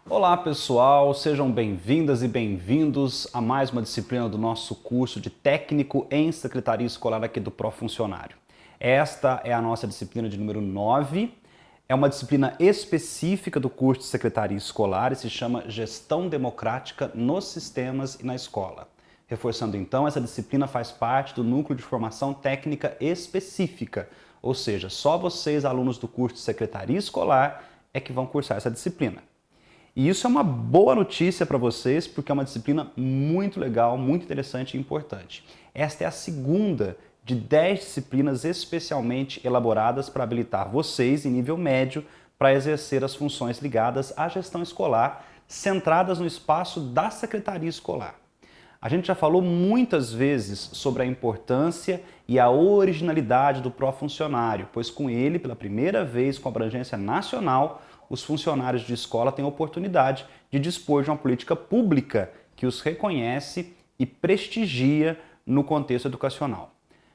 Olá pessoal, sejam bem-vindas e bem-vindos a mais uma disciplina do nosso curso de Técnico em Secretaria Escolar aqui do Profuncionário. Esta é a nossa disciplina de número 9, é uma disciplina específica do curso de Secretaria Escolar e se chama Gestão Democrática nos Sistemas e na Escola. Reforçando então, essa disciplina faz parte do Núcleo de Formação Técnica Específica, ou seja, só vocês, alunos do curso de Secretaria Escolar, é que vão cursar essa disciplina. E isso é uma boa notícia para vocês, porque é uma disciplina muito legal, muito interessante e importante. Esta é a segunda de 10 disciplinas especialmente elaboradas para habilitar vocês, em nível médio, para exercer as funções ligadas à gestão escolar, centradas no espaço da Secretaria Escolar. A gente já falou muitas vezes sobre a importância e a originalidade do profuncionário, pois com ele, pela primeira vez com abrangência nacional, os funcionários de escola têm a oportunidade de dispor de uma política pública que os reconhece e prestigia no contexto educacional.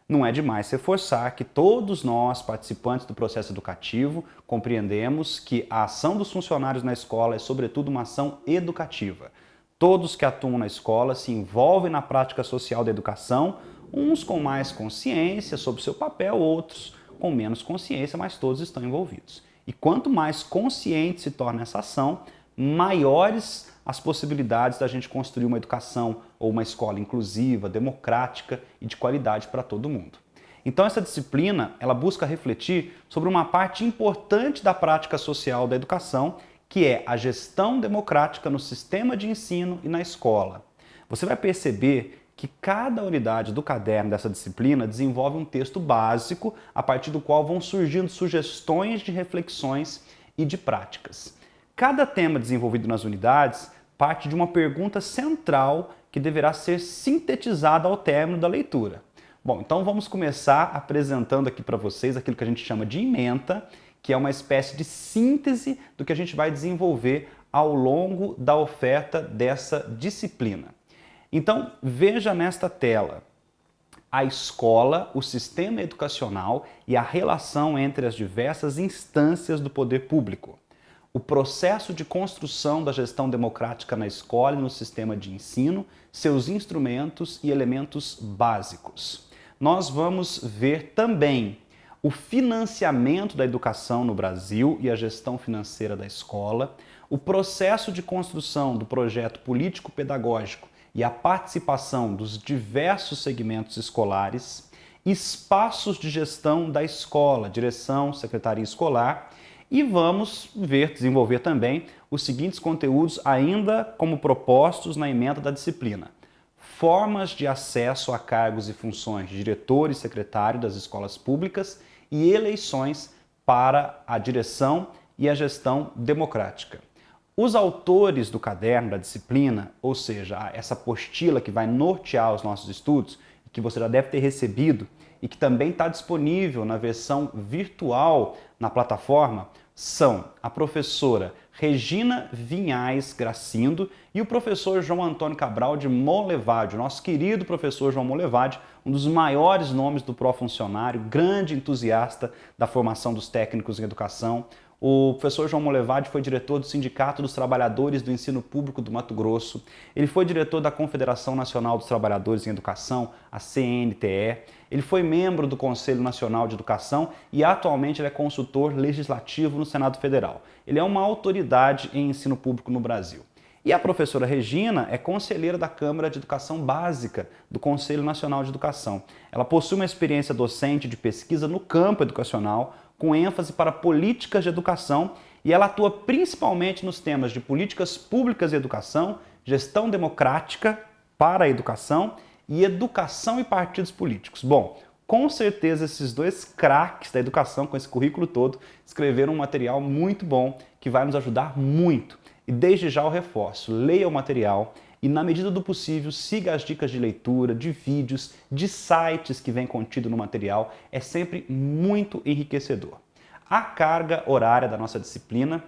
Não é demais reforçar que todos nós, participantes do processo educativo, compreendemos que a ação dos funcionários na escola é, sobretudo, uma ação educativa. Todos que atuam na escola se envolvem na prática social da educação, uns com mais consciência sobre seu papel, outros com menos consciência, mas todos estão envolvidos. E quanto mais consciente se torna essa ação, maiores as possibilidades da gente construir uma educação ou uma escola inclusiva, democrática e de qualidade para todo mundo. Então essa disciplina, ela busca refletir sobre uma parte importante da prática social da educação, que é a gestão democrática no sistema de ensino e na escola. Você vai perceber que cada unidade do caderno dessa disciplina desenvolve um texto básico a partir do qual vão surgindo sugestões de reflexões e de práticas. Cada tema desenvolvido nas unidades parte de uma pergunta central que deverá ser sintetizada ao término da leitura. Bom, então vamos começar apresentando aqui para vocês aquilo que a gente chama de ementa, que é uma espécie de síntese do que a gente vai desenvolver ao longo da oferta dessa disciplina. Então, veja nesta tela a escola, o sistema educacional e a relação entre as diversas instâncias do poder público. O processo de construção da gestão democrática na escola e no sistema de ensino, seus instrumentos e elementos básicos. Nós vamos ver também o financiamento da educação no Brasil e a gestão financeira da escola, o processo de construção do projeto político-pedagógico e a participação dos diversos segmentos escolares, espaços de gestão da escola, direção, secretaria escolar, e vamos desenvolver também os seguintes conteúdos ainda como propostos na ementa da disciplina. Formas de acesso a cargos e funções de diretor e secretário das escolas públicas e eleições para a direção e a gestão democrática. Os autores do caderno da disciplina, ou seja, essa apostila que vai nortear os nossos estudos, que você já deve ter recebido e que também está disponível na versão virtual na plataforma, são a professora Regina Vinhais Gracindo e o professor João Antônio Cabral de Monlevade, nosso querido professor João Monlevade, um dos maiores nomes do profuncionário, grande entusiasta da formação dos técnicos em educação. O professor João Monlevade foi diretor do Sindicato dos Trabalhadores do Ensino Público do Mato Grosso. Ele foi diretor da Confederação Nacional dos Trabalhadores em Educação, a CNTE. Ele foi membro do Conselho Nacional de Educação e atualmente ele é consultor legislativo no Senado Federal. Ele é uma autoridade em ensino público no Brasil. E a professora Regina é conselheira da Câmara de Educação Básica do Conselho Nacional de Educação. Ela possui uma experiência docente de pesquisa no campo educacional, com ênfase para políticas de educação, e ela atua principalmente nos temas de políticas públicas e educação, gestão democrática para a educação e educação e partidos políticos. Bom, com certeza esses dois craques da educação, com esse currículo todo, escreveram um material muito bom que vai nos ajudar muito. E desde já eu reforço, leia o material e, na medida do possível, siga as dicas de leitura, de vídeos, de sites que vem contido no material. É sempre muito enriquecedor. A carga horária da nossa disciplina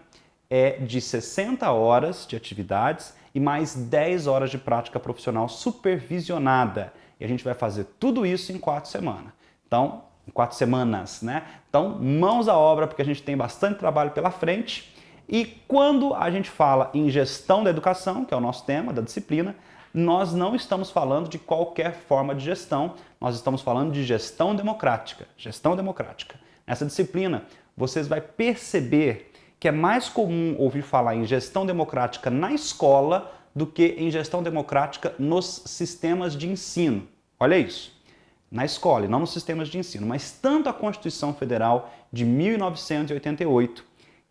é de 60 horas de atividades e mais 10 horas de prática profissional supervisionada. E a gente vai fazer tudo isso em 4 semanas. Então, em 4 semanas, né? Então, mãos à obra, porque a gente tem bastante trabalho pela frente. E quando a gente fala em gestão da educação, que é o nosso tema da disciplina, nós não estamos falando de qualquer forma de gestão, nós estamos falando de gestão democrática. Gestão democrática. Nessa disciplina, vocês vão perceber que é mais comum ouvir falar em gestão democrática na escola do que em gestão democrática nos sistemas de ensino. Olha isso. Na escola e não nos sistemas de ensino. Mas tanto a Constituição Federal de 1988,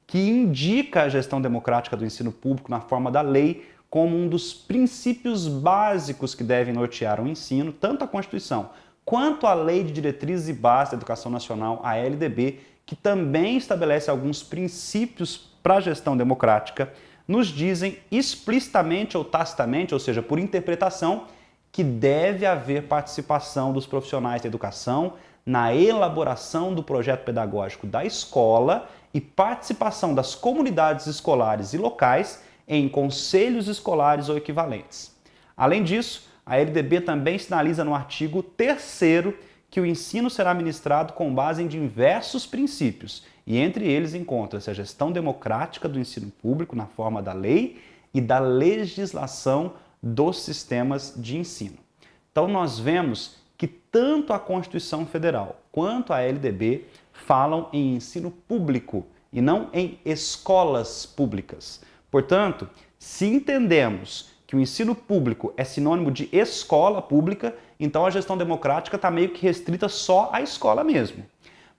que indica a gestão democrática do ensino público na forma da lei como um dos princípios básicos que devem nortear o ensino, tanto a Constituição quanto a Lei de Diretrizes e Bases da Educação Nacional, a LDB, que também estabelece alguns princípios para a gestão democrática, nos dizem explicitamente ou tacitamente, ou seja, por interpretação, que deve haver participação dos profissionais da educação na elaboração do projeto pedagógico da escola e participação das comunidades escolares e locais em conselhos escolares ou equivalentes. Além disso, a LDB também sinaliza no artigo 3º que o ensino será ministrado com base em diversos princípios, e entre eles encontra-se a gestão democrática do ensino público na forma da lei e da legislação dos sistemas de ensino. Então nós vemos que tanto a Constituição Federal quanto a LDB falam em ensino público e não em escolas públicas. Portanto, se entendemos que o ensino público é sinônimo de escola pública, então a gestão democrática está meio que restrita só à escola mesmo.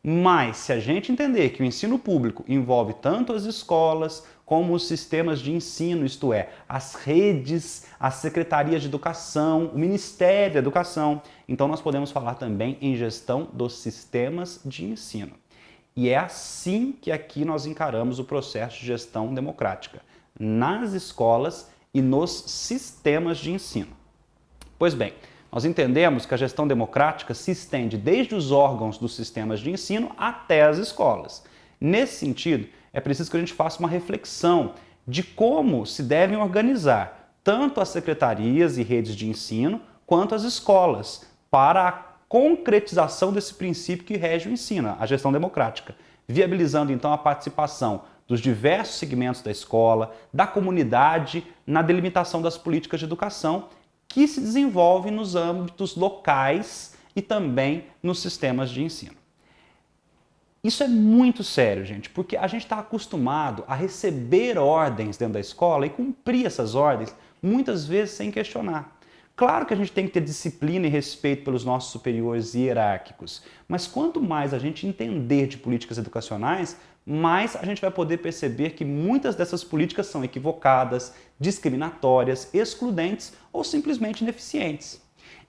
Mas se a gente entender que o ensino público envolve tanto as escolas como os sistemas de ensino, isto é, as redes, as secretarias de educação, o Ministério da Educação, então nós podemos falar também em gestão dos sistemas de ensino. E é assim que aqui nós encaramos o processo de gestão democrática, nas escolas e nos sistemas de ensino. Pois bem, nós entendemos que a gestão democrática se estende desde os órgãos dos sistemas de ensino até as escolas. Nesse sentido, é preciso que a gente faça uma reflexão de como se devem organizar tanto as secretarias e redes de ensino quanto as escolas para a concretização desse princípio que rege o ensino, a gestão democrática, viabilizando então a participação dos diversos segmentos da escola, da comunidade, na delimitação das políticas de educação que se desenvolvem nos âmbitos locais e também nos sistemas de ensino. Isso é muito sério, gente, porque a gente está acostumado a receber ordens dentro da escola e cumprir essas ordens, muitas vezes sem questionar. Claro que a gente tem que ter disciplina e respeito pelos nossos superiores hierárquicos, mas quanto mais a gente entender de políticas educacionais, mais a gente vai poder perceber que muitas dessas políticas são equivocadas, discriminatórias, excludentes ou simplesmente ineficientes.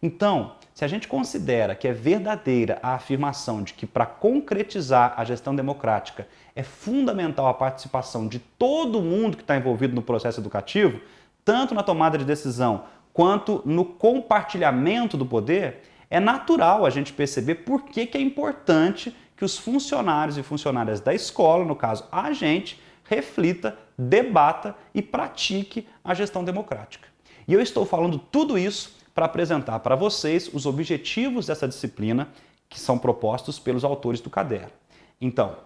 Então, se a gente considera que é verdadeira a afirmação de que para concretizar a gestão democrática é fundamental a participação de todo mundo que está envolvido no processo educativo, tanto na tomada de decisão quanto no compartilhamento do poder, é natural a gente perceber por que é importante que os funcionários e funcionárias da escola, no caso a gente, reflita, debata e pratique a gestão democrática. E eu estou falando tudo isso para apresentar para vocês os objetivos dessa disciplina que são propostos pelos autores do caderno. Então,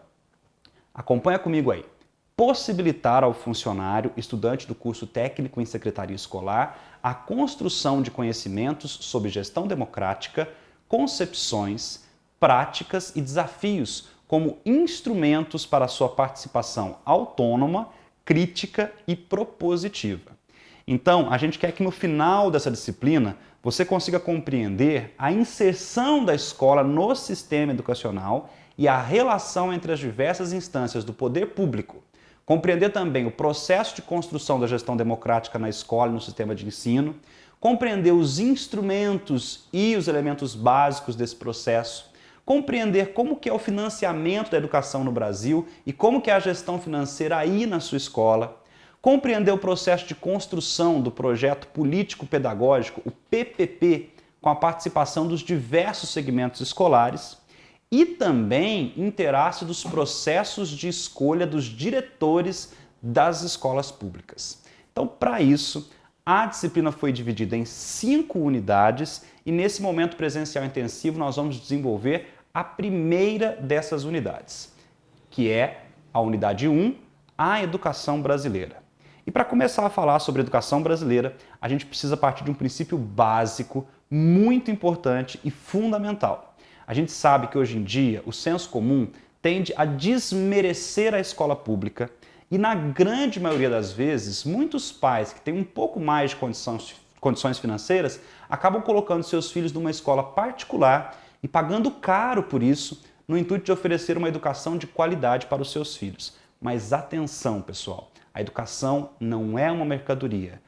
acompanha comigo aí. Possibilitar ao funcionário, estudante do curso técnico em secretaria escolar, a construção de conhecimentos sobre gestão democrática, concepções, práticas e desafios como instrumentos para a sua participação autônoma, crítica e propositiva. Então, a gente quer que no final dessa disciplina você consiga compreender a inserção da escola no sistema educacional e a relação entre as diversas instâncias do poder público. Compreender também o processo de construção da gestão democrática na escola e no sistema de ensino, compreender os instrumentos e os elementos básicos desse processo, compreender como que é o financiamento da educação no Brasil e como que é a gestão financeira aí na sua escola, compreender o processo de construção do projeto político-pedagógico, o PPP, com a participação dos diversos segmentos escolares, e também interar-se dos processos de escolha dos diretores das escolas públicas. Então, para isso, a disciplina foi dividida em 5 unidades e nesse momento presencial intensivo nós vamos desenvolver a primeira dessas unidades, que é a unidade 1, a educação brasileira. E para começar a falar sobre a educação brasileira, a gente precisa partir de um princípio básico, muito importante e fundamental. A gente sabe que hoje em dia o senso comum tende a desmerecer a escola pública e, na grande maioria das vezes, muitos pais que têm um pouco mais de condições financeiras acabam colocando seus filhos numa escola particular e pagando caro por isso, no intuito de oferecer uma educação de qualidade para os seus filhos. Mas atenção, pessoal, a educação não é uma mercadoria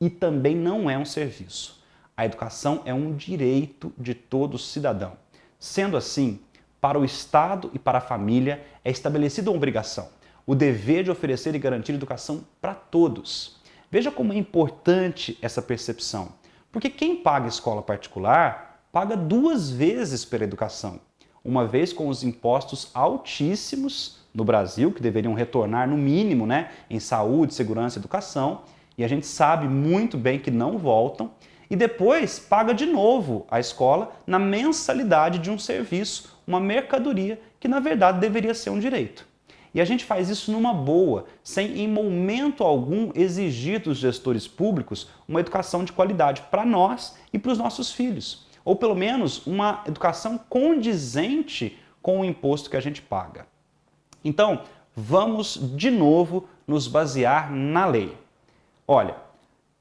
e também não é um serviço. A educação é um direito de todo cidadão. Sendo assim, para o Estado e para a família é estabelecida uma obrigação, o dever de oferecer e garantir educação para todos. Veja como é importante essa percepção, porque quem paga escola particular paga duas vezes pela educação. Uma vez com os impostos altíssimos no Brasil, que deveriam retornar no mínimo, em saúde, segurança e educação, e a gente sabe muito bem que não voltam, e depois paga de novo a escola na mensalidade de um serviço, uma mercadoria que na verdade deveria ser um direito. E a gente faz isso numa boa, sem em momento algum exigir dos gestores públicos uma educação de qualidade para nós e para os nossos filhos. Ou pelo menos uma educação condizente com o imposto que a gente paga. Então, vamos de novo nos basear na lei. Olha,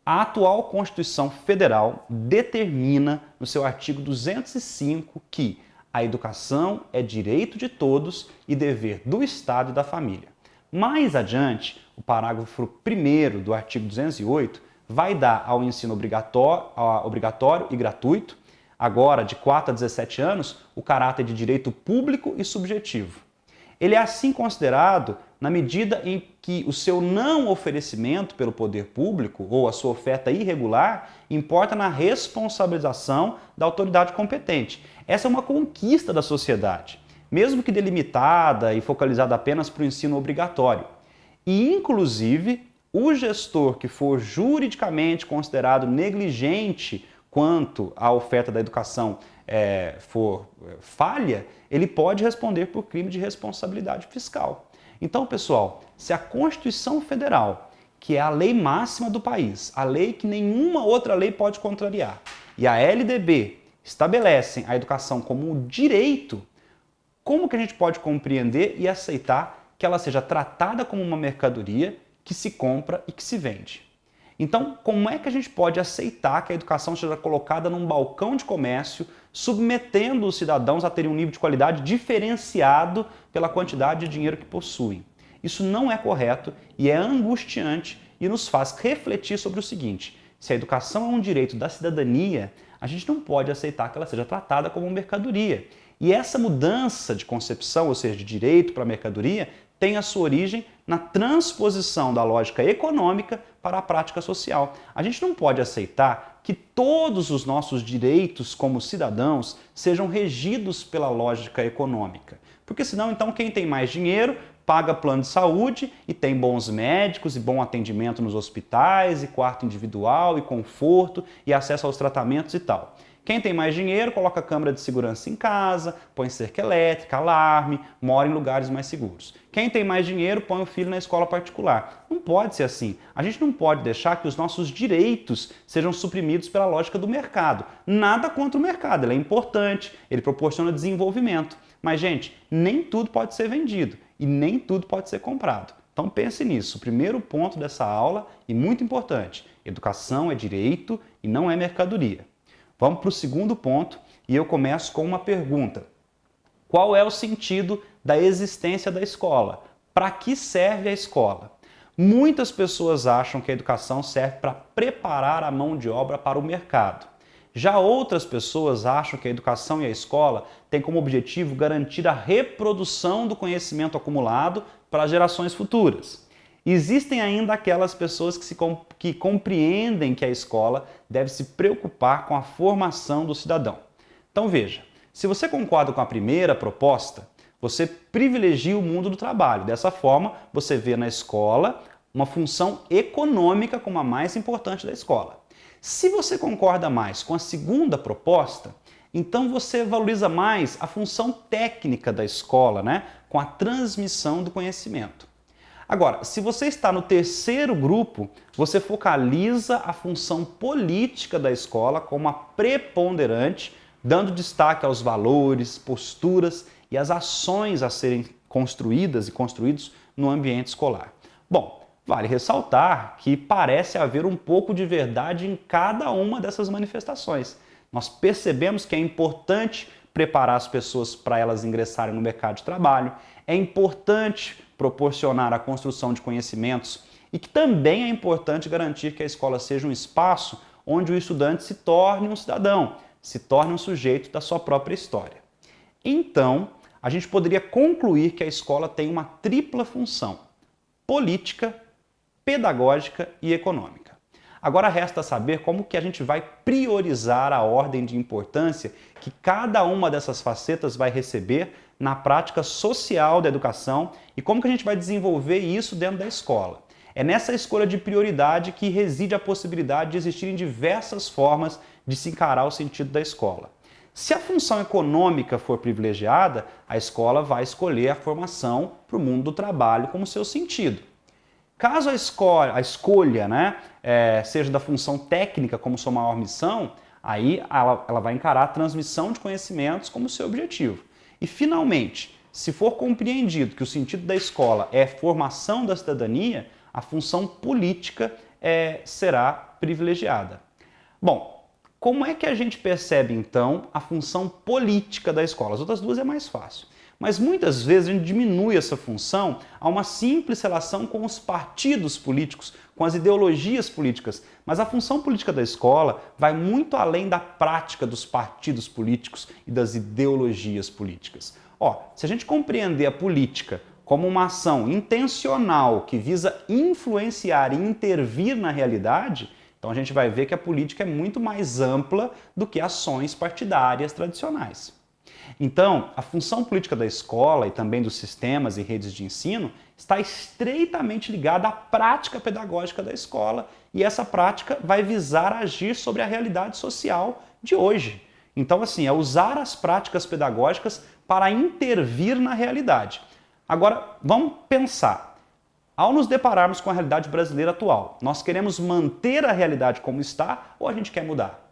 a atual Constituição Federal determina no seu artigo 205 que a educação é direito de todos e dever do Estado e da família. Mais adiante, o parágrafo 1º do artigo 208 vai dar ao ensino obrigatório e gratuito, agora de 4 a 17 anos, o caráter de direito público e subjetivo. Ele é assim considerado na medida em que o seu não oferecimento pelo poder público ou a sua oferta irregular importa na responsabilização da autoridade competente. Essa é uma conquista da sociedade, mesmo que delimitada e focalizada apenas para o ensino obrigatório. E, inclusive, o gestor que for juridicamente considerado negligente quanto à oferta da educação for falha, ele pode responder por crime de responsabilidade fiscal. Então, pessoal, se a Constituição Federal, que é a lei máxima do país, a lei que nenhuma outra lei pode contrariar, e a LDB estabelecem a educação como um direito, como que a gente pode compreender e aceitar que ela seja tratada como uma mercadoria que se compra e que se vende? Então, como é que a gente pode aceitar que a educação seja colocada num balcão de comércio, submetendo os cidadãos a terem um nível de qualidade diferenciado pela quantidade de dinheiro que possuem? Isso não é correto e é angustiante e nos faz refletir sobre o seguinte: se a educação é um direito da cidadania, a gente não pode aceitar que ela seja tratada como uma mercadoria. E essa mudança de concepção, ou seja, de direito para mercadoria, tem a sua origem na transposição da lógica econômica para a prática social. A gente não pode aceitar que todos os nossos direitos como cidadãos sejam regidos pela lógica econômica. Porque senão, então, quem tem mais dinheiro paga plano de saúde e tem bons médicos e bom atendimento nos hospitais e quarto individual e conforto e acesso aos tratamentos e tal. Quem tem mais dinheiro coloca câmera de segurança em casa, põe cerca elétrica, alarme, mora em lugares mais seguros. Quem tem mais dinheiro põe o filho na escola particular. Não pode ser assim. A gente não pode deixar que os nossos direitos sejam suprimidos pela lógica do mercado. Nada contra o mercado, ele é importante, ele proporciona desenvolvimento. Mas, gente, nem tudo pode ser vendido e nem tudo pode ser comprado. Então pense nisso. O primeiro ponto dessa aula, e muito importante: educação é direito e não é mercadoria. Vamos para o segundo ponto e eu começo com uma pergunta. Qual é o sentido da existência da escola? Para que serve a escola? Muitas pessoas acham que a educação serve para preparar a mão de obra para o mercado. Já outras pessoas acham que a educação e a escola têm como objetivo garantir a reprodução do conhecimento acumulado para as gerações futuras. Existem ainda aquelas pessoas que compreendem que a escola deve se preocupar com a formação do cidadão. Então veja, se você concorda com a primeira proposta, você privilegia o mundo do trabalho. Dessa forma, você vê na escola uma função econômica como a mais importante da escola. Se você concorda mais com a segunda proposta, então você valoriza mais a função técnica da escola, com a transmissão do conhecimento. Agora, se você está no terceiro grupo, você focaliza a função política da escola como a preponderante, dando destaque aos valores, posturas e as ações a serem construídas e construídos no ambiente escolar. Bom, vale ressaltar que parece haver um pouco de verdade em cada uma dessas manifestações. Nós percebemos que é importante preparar as pessoas para elas ingressarem no mercado de trabalho, é importante proporcionar a construção de conhecimentos e que também é importante garantir que a escola seja um espaço onde o estudante se torne um cidadão, se torne um sujeito da sua própria história. Então, a gente poderia concluir que a escola tem uma tripla função: política, pedagógica e econômica. Agora resta saber como que a gente vai priorizar a ordem de importância que cada uma dessas facetas vai receber na prática social da educação e como que a gente vai desenvolver isso dentro da escola. É nessa escolha de prioridade que reside a possibilidade de existirem diversas formas de se encarar o sentido da escola. Se a função econômica for privilegiada, a escola vai escolher a formação para o mundo do trabalho como seu sentido. Caso a escolha seja da função técnica como sua maior missão, aí ela vai encarar a transmissão de conhecimentos como seu objetivo. E, finalmente, se for compreendido que o sentido da escola é formação da cidadania, a função política será privilegiada. Bom, como é que a gente percebe, então, a função política da escola? As outras duas é mais fácil. Mas muitas vezes a gente diminui essa função a uma simples relação com os partidos políticos, com as ideologias políticas. Mas a função política da escola vai muito além da prática dos partidos políticos e das ideologias políticas. Se a gente compreender a política como uma ação intencional que visa influenciar e intervir na realidade, então a gente vai ver que a política é muito mais ampla do que ações partidárias tradicionais. Então, a função política da escola e também dos sistemas e redes de ensino está estreitamente ligada à prática pedagógica da escola e essa prática vai visar agir sobre a realidade social de hoje. Então, assim, é usar as práticas pedagógicas para intervir na realidade. Agora, vamos pensar. Ao nos depararmos com a realidade brasileira atual, nós queremos manter a realidade como está ou a gente quer mudar?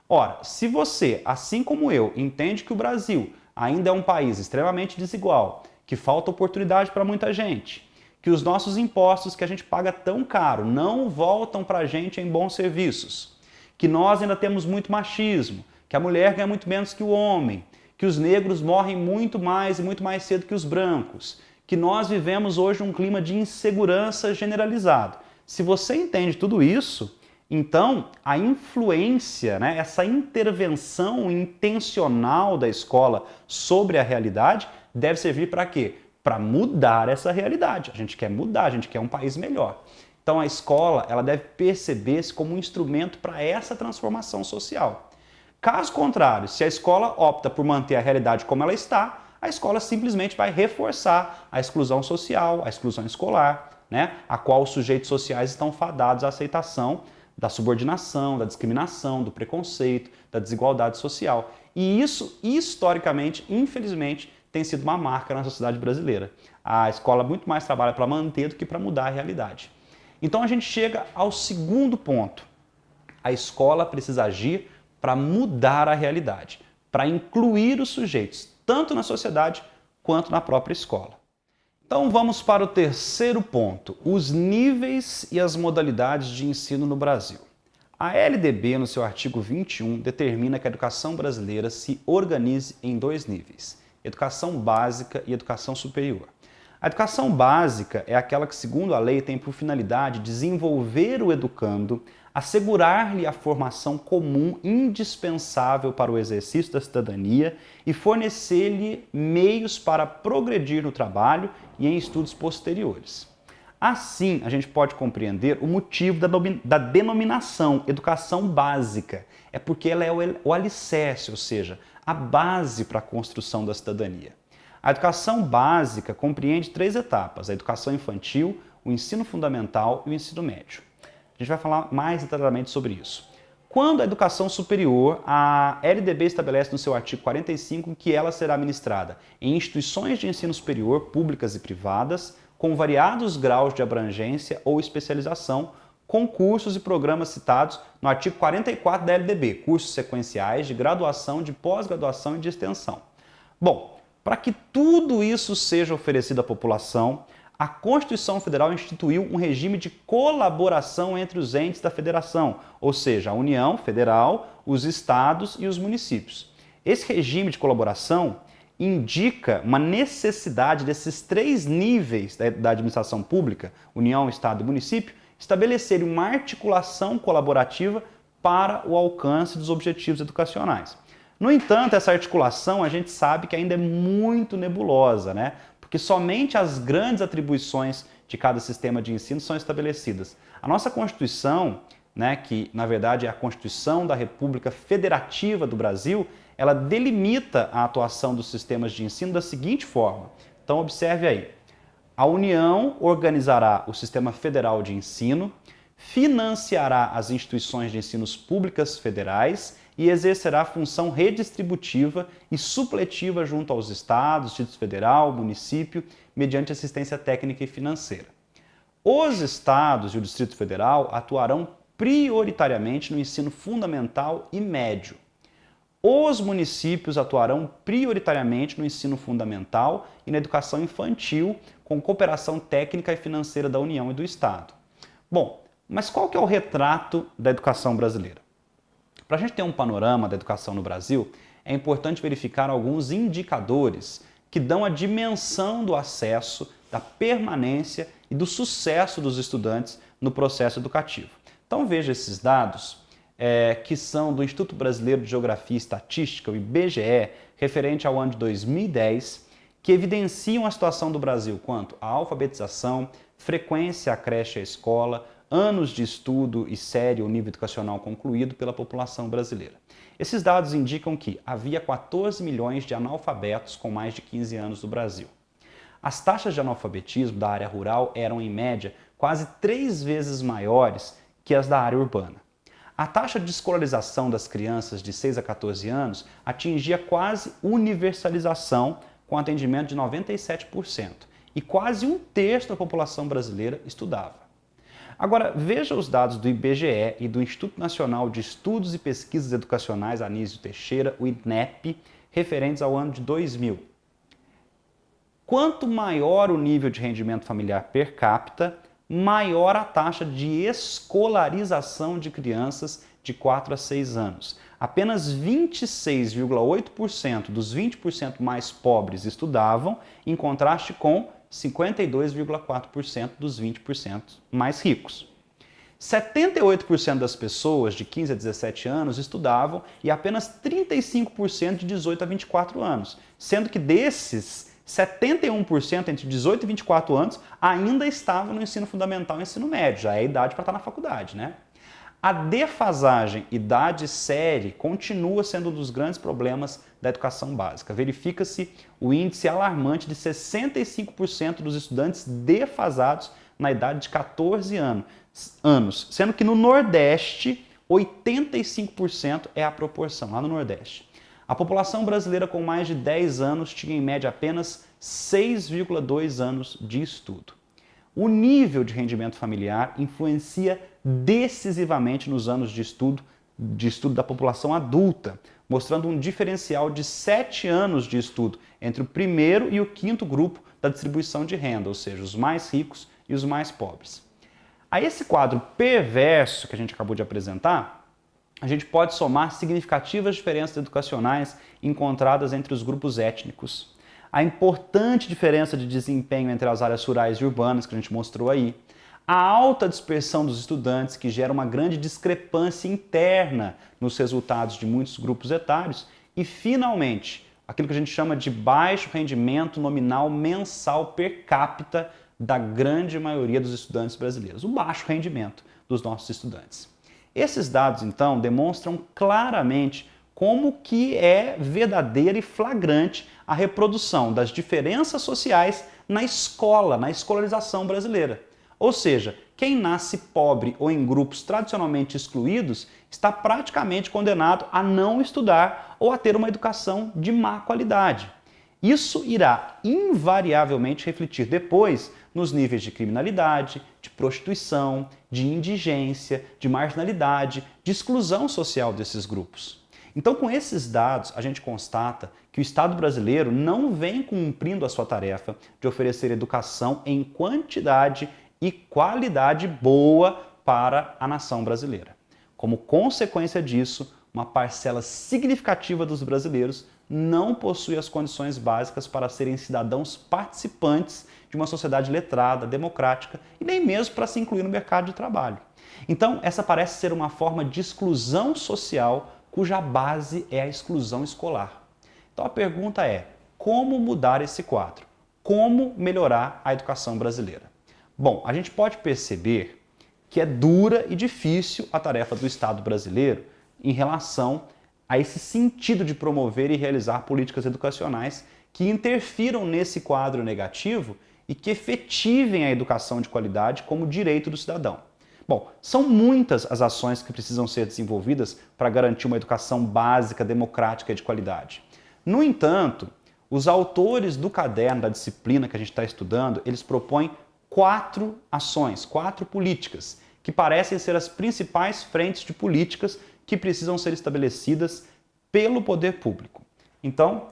Ora, se você, assim como eu, entende que o Brasil ainda é um país extremamente desigual, que falta oportunidade para muita gente, que os nossos impostos que a gente paga tão caro não voltam para a gente em bons serviços, que nós ainda temos muito machismo, que a mulher ganha muito menos que o homem, que os negros morrem muito mais e muito mais cedo que os brancos, que nós vivemos hoje um clima de insegurança generalizado. Se você entende tudo isso, então, a influência, essa intervenção intencional da escola sobre a realidade deve servir para quê? Para mudar essa realidade. A gente quer mudar, a gente quer um país melhor. Então, a escola ela deve perceber-se como um instrumento para essa transformação social. Caso contrário, se a escola opta por manter a realidade como ela está, a escola simplesmente vai reforçar a exclusão social, a exclusão escolar, a qual os sujeitos sociais estão fadados à aceitação da subordinação, da discriminação, do preconceito, da desigualdade social. E isso, historicamente, infelizmente, tem sido uma marca na sociedade brasileira. A escola muito mais trabalha para manter do que para mudar a realidade. Então a gente chega ao segundo ponto. A escola precisa agir para mudar a realidade, para incluir os sujeitos, tanto na sociedade quanto na própria escola. Então vamos para o terceiro ponto, os níveis e as modalidades de ensino no Brasil. A LDB, no seu artigo 21, determina que a educação brasileira se organize em dois níveis, educação básica e educação superior. A educação básica é aquela que, segundo a lei, tem por finalidade desenvolver o educando, assegurar-lhe a formação comum indispensável para o exercício da cidadania e fornecer-lhe meios para progredir no trabalho e em estudos posteriores. Assim, a gente pode compreender o motivo da denominação educação básica. É porque ela é o alicerce, ou seja, a base para a construção da cidadania. A educação básica compreende três etapas: a educação infantil, o ensino fundamental e o ensino médio. A gente vai falar mais detalhadamente sobre isso. Quando a educação superior, a LDB estabelece no seu artigo 45 que ela será ministrada em instituições de ensino superior, públicas e privadas, com variados graus de abrangência ou especialização, com cursos e programas citados no artigo 44 da LDB, cursos sequenciais de graduação, de pós-graduação e de extensão. Bom, para que tudo isso seja oferecido à população, a Constituição Federal instituiu um regime de colaboração entre os entes da federação, ou seja, a União Federal, os estados e os municípios. Esse regime de colaboração indica uma necessidade desses três níveis da administração pública, União, Estado e município, estabelecerem uma articulação colaborativa para o alcance dos objetivos educacionais. No entanto, essa articulação a gente sabe que ainda é muito nebulosa, né? Porque somente as grandes atribuições de cada sistema de ensino são estabelecidas. A nossa Constituição, né, que na verdade é a Constituição da República Federativa do Brasil, ela delimita a atuação dos sistemas de ensino da seguinte forma. Então observe aí. A União organizará o Sistema Federal de Ensino, financiará as instituições de ensinos públicas federais e exercerá a função redistributiva e supletiva junto aos estados, Distrito Federal, município, mediante assistência técnica e financeira. Os estados e o Distrito Federal atuarão prioritariamente no ensino fundamental e médio. Os municípios atuarão prioritariamente no ensino fundamental e na educação infantil, com cooperação técnica e financeira da União e do Estado. Bom, mas qual que é o retrato da educação brasileira? Para a gente ter um panorama da educação no Brasil, é importante verificar alguns indicadores que dão a dimensão do acesso, da permanência e do sucesso dos estudantes no processo educativo. Então veja esses dados que são do Instituto Brasileiro de Geografia e Estatística, o IBGE, referente ao ano de 2010, que evidenciam a situação do Brasil quanto à alfabetização, frequência à creche e à escola, anos de estudo e série ou nível educacional concluído pela população brasileira. Esses dados indicam que havia 14 milhões de analfabetos com mais de 15 anos no Brasil. As taxas de analfabetismo da área rural eram, em média, quase 3 vezes maiores que as da área urbana. A taxa de escolarização das crianças de 6 a 14 anos atingia quase universalização, com atendimento de 97%, e quase 1/3 da população brasileira estudava. Agora, veja os dados do IBGE e do Instituto Nacional de Estudos e Pesquisas Educacionais Anísio Teixeira, o INEP, referentes ao ano de 2000. Quanto maior o nível de rendimento familiar per capita, maior a taxa de escolarização de crianças de 4 a 6 anos. Apenas 26,8% dos 20% mais pobres estudavam, em contraste com 52,4% dos 20% mais ricos. 78% das pessoas de 15 a 17 anos estudavam e apenas 35% de 18 a 24 anos, sendo que desses, 71% entre 18 e 24 anos ainda estavam no ensino fundamental e ensino médio, já é a idade para estar na faculdade, né? A defasagem idade-série continua sendo um dos grandes problemas da educação básica. Verifica-se o índice alarmante de 65% dos estudantes defasados na idade de 14 anos, sendo que no Nordeste, 85% é a proporção, lá no Nordeste. A população brasileira com mais de 10 anos tinha em média apenas 6,2 anos de estudo. O nível de rendimento familiar influencia decisivamente nos anos de estudo da população adulta, mostrando um diferencial de 7 anos de estudo entre o primeiro e o quinto grupo da distribuição de renda, ou seja, os mais ricos e os mais pobres. A esse quadro perverso que a gente acabou de apresentar, a gente pode somar significativas diferenças educacionais encontradas entre os grupos étnicos. A importante diferença de desempenho entre as áreas rurais e urbanas, que a gente mostrou aí. A alta dispersão dos estudantes, que gera uma grande discrepância interna nos resultados de muitos grupos etários. E, finalmente, aquilo que a gente chama de baixo rendimento nominal mensal per capita da grande maioria dos estudantes brasileiros. O baixo rendimento dos nossos estudantes. Esses dados, então, demonstram claramente como que é verdadeira e flagrante a reprodução das diferenças sociais na escola, na escolarização brasileira. Ou seja, quem nasce pobre ou em grupos tradicionalmente excluídos está praticamente condenado a não estudar ou a ter uma educação de má qualidade. Isso irá invariavelmente refletir depois nos níveis de criminalidade, de prostituição, de indigência, de marginalidade, de exclusão social desses grupos. Então, com esses dados, a gente constata que o Estado brasileiro não vem cumprindo a sua tarefa de oferecer educação em quantidade e qualidade boa para a nação brasileira. Como consequência disso, uma parcela significativa dos brasileiros não possui as condições básicas para serem cidadãos participantes de uma sociedade letrada, democrática e nem mesmo para se incluir no mercado de trabalho. Então, essa parece ser uma forma de exclusão social cuja base é a exclusão escolar. Então a pergunta é, como mudar esse quadro? Como melhorar a educação brasileira? Bom, a gente pode perceber que é dura e difícil a tarefa do Estado brasileiro em relação a esse sentido de promover e realizar políticas educacionais que interfiram nesse quadro negativo e que efetivem a educação de qualidade como direito do cidadão. Bom, são muitas as ações que precisam ser desenvolvidas para garantir uma educação básica, democrática e de qualidade. No entanto, os autores do caderno da disciplina que a gente está estudando, eles propõem 4 ações, 4 políticas, que parecem ser as principais frentes de políticas que precisam ser estabelecidas pelo poder público. Então,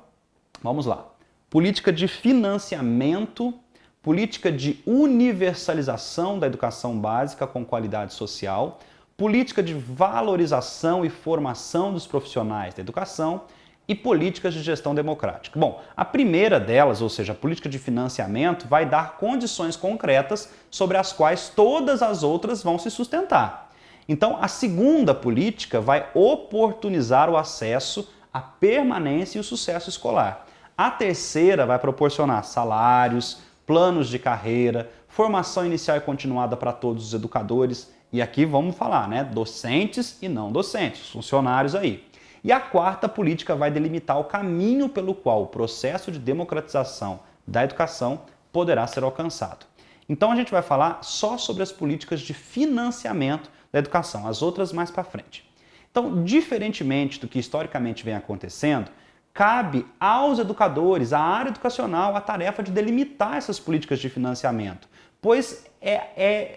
vamos lá. Política de financiamento, política de universalização da educação básica com qualidade social, política de valorização e formação dos profissionais da educação e políticas de gestão democrática. Bom, a primeira delas, ou seja, a política de financiamento, vai dar condições concretas sobre as quais todas as outras vão se sustentar. Então, a segunda política vai oportunizar o acesso, a permanência e o sucesso escolar. A terceira vai proporcionar salários, planos de carreira, formação inicial e continuada para todos os educadores, e aqui vamos falar, né, docentes e não docentes, funcionários aí. E a quarta política vai delimitar o caminho pelo qual o processo de democratização da educação poderá ser alcançado. Então a gente vai falar só sobre as políticas de financiamento da educação, as outras mais para frente. Então, diferentemente do que historicamente vem acontecendo, cabe aos educadores, à área educacional, a tarefa de delimitar essas políticas de financiamento, pois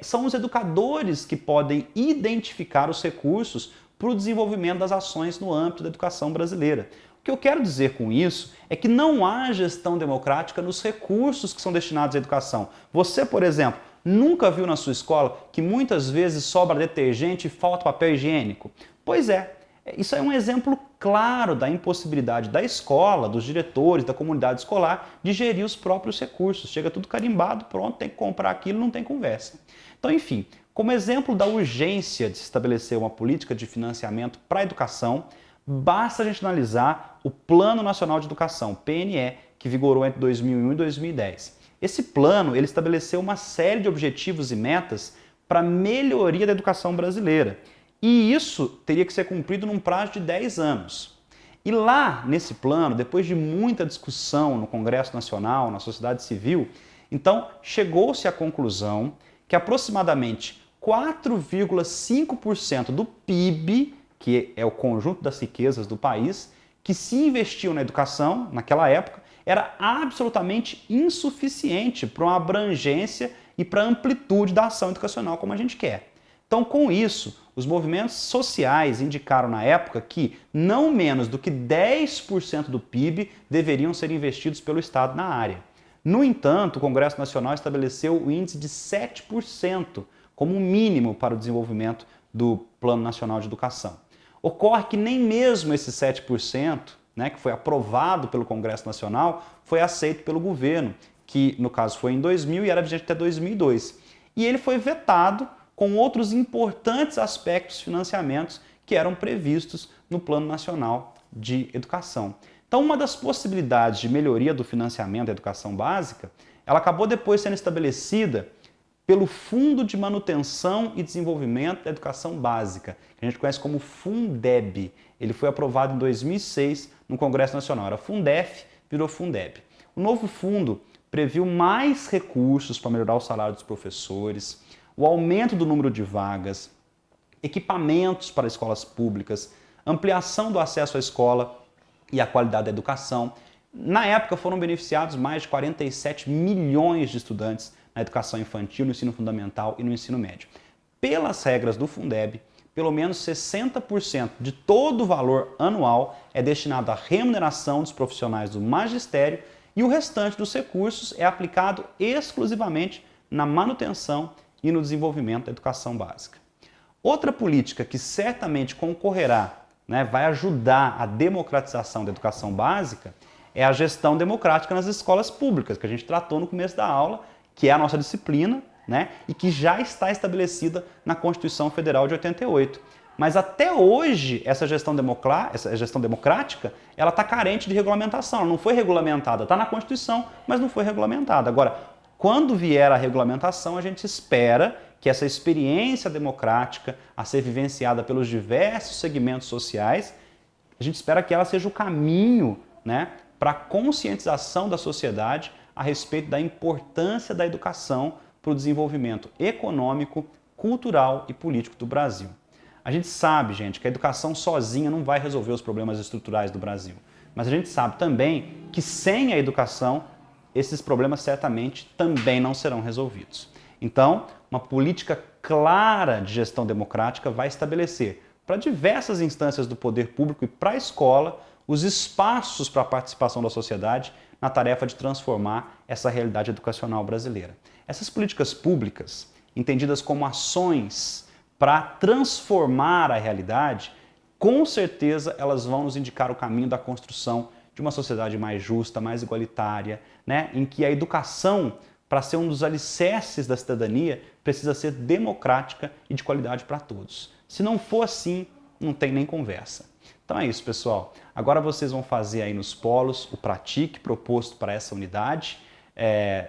são os educadores que podem identificar os recursos para o desenvolvimento das ações no âmbito da educação brasileira. O que eu quero dizer com isso é que não há gestão democrática nos recursos que são destinados à educação. Você, por exemplo, nunca viu na sua escola que muitas vezes sobra detergente e falta papel higiênico? Pois é. Isso é um exemplo claro da impossibilidade da escola, dos diretores, da comunidade escolar, de gerir os próprios recursos. Chega tudo carimbado, pronto, tem que comprar aquilo, não tem conversa. Então, enfim, como exemplo da urgência de se estabelecer uma política de financiamento para a educação, basta a gente analisar o Plano Nacional de Educação, PNE, que vigorou entre 2001 e 2010. Esse plano ele estabeleceu uma série de objetivos e metas para a melhoria da educação brasileira. E isso teria que ser cumprido num prazo de 10 anos. E lá, nesse plano, depois de muita discussão no Congresso Nacional, na sociedade civil, então chegou-se à conclusão que aproximadamente 4,5% do PIB, que é o conjunto das riquezas do país, que se investiam na educação, naquela época, era absolutamente insuficiente para uma abrangência e para a amplitude da ação educacional como a gente quer. Então, com isso, os movimentos sociais indicaram na época que não menos do que 10% do PIB deveriam ser investidos pelo Estado na área. No entanto, o Congresso Nacional estabeleceu o índice de 7% como mínimo para o desenvolvimento do Plano Nacional de Educação. Ocorre que nem mesmo esse 7%, né, que foi aprovado pelo Congresso Nacional, foi aceito pelo governo, que no caso foi em 2000 e era vigente até 2002. E ele foi vetado com outros importantes aspectos de financiamentos que eram previstos no Plano Nacional de Educação. Então, uma das possibilidades de melhoria do financiamento da educação básica, ela acabou depois sendo estabelecida pelo Fundo de Manutenção e Desenvolvimento da Educação Básica, que a gente conhece como Fundeb. Ele foi aprovado em 2006 no Congresso Nacional. Era Fundef, virou Fundeb. O novo fundo previu mais recursos para melhorar o salário dos professores, o aumento do número de vagas, equipamentos para escolas públicas, ampliação do acesso à escola e à qualidade da educação. Na época foram beneficiados mais de 47 milhões de estudantes na educação infantil, no ensino fundamental e no ensino médio. Pelas regras do Fundeb, pelo menos 60% de todo o valor anual é destinado à remuneração dos profissionais do magistério e o restante dos recursos é aplicado exclusivamente na manutenção e no desenvolvimento da educação básica. Outra política que certamente concorrerá, vai ajudar a democratização da educação básica, é a gestão democrática nas escolas públicas, que a gente tratou no começo da aula, que é a nossa disciplina, e que já está estabelecida na Constituição Federal de 88. Mas até hoje, essa gestão democrática, ela está carente de regulamentação, ela não foi regulamentada, está na Constituição, mas não foi regulamentada. Agora, quando vier a regulamentação, a gente espera que essa experiência democrática a ser vivenciada pelos diversos segmentos sociais, a gente espera que ela seja o caminho, para a conscientização da sociedade a respeito da importância da educação para o desenvolvimento econômico, cultural e político do Brasil. A gente sabe, gente, que a educação sozinha não vai resolver os problemas estruturais do Brasil. Mas a gente sabe também que sem a educação, esses problemas certamente também não serão resolvidos. Então, uma política clara de gestão democrática vai estabelecer para diversas instâncias do poder público e para a escola os espaços para a participação da sociedade na tarefa de transformar essa realidade educacional brasileira. Essas políticas públicas, entendidas como ações para transformar a realidade, com certeza elas vão nos indicar o caminho da construção de uma sociedade mais justa, mais igualitária, em que a educação, para ser um dos alicerces da cidadania, precisa ser democrática e de qualidade para todos. Se não for assim, não tem nem conversa. Então é isso, pessoal. Agora vocês vão fazer aí nos polos o pratique proposto para essa unidade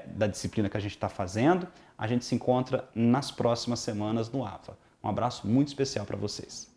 da disciplina que a gente está fazendo. A gente se encontra nas próximas semanas no AVA. Um abraço muito especial para vocês.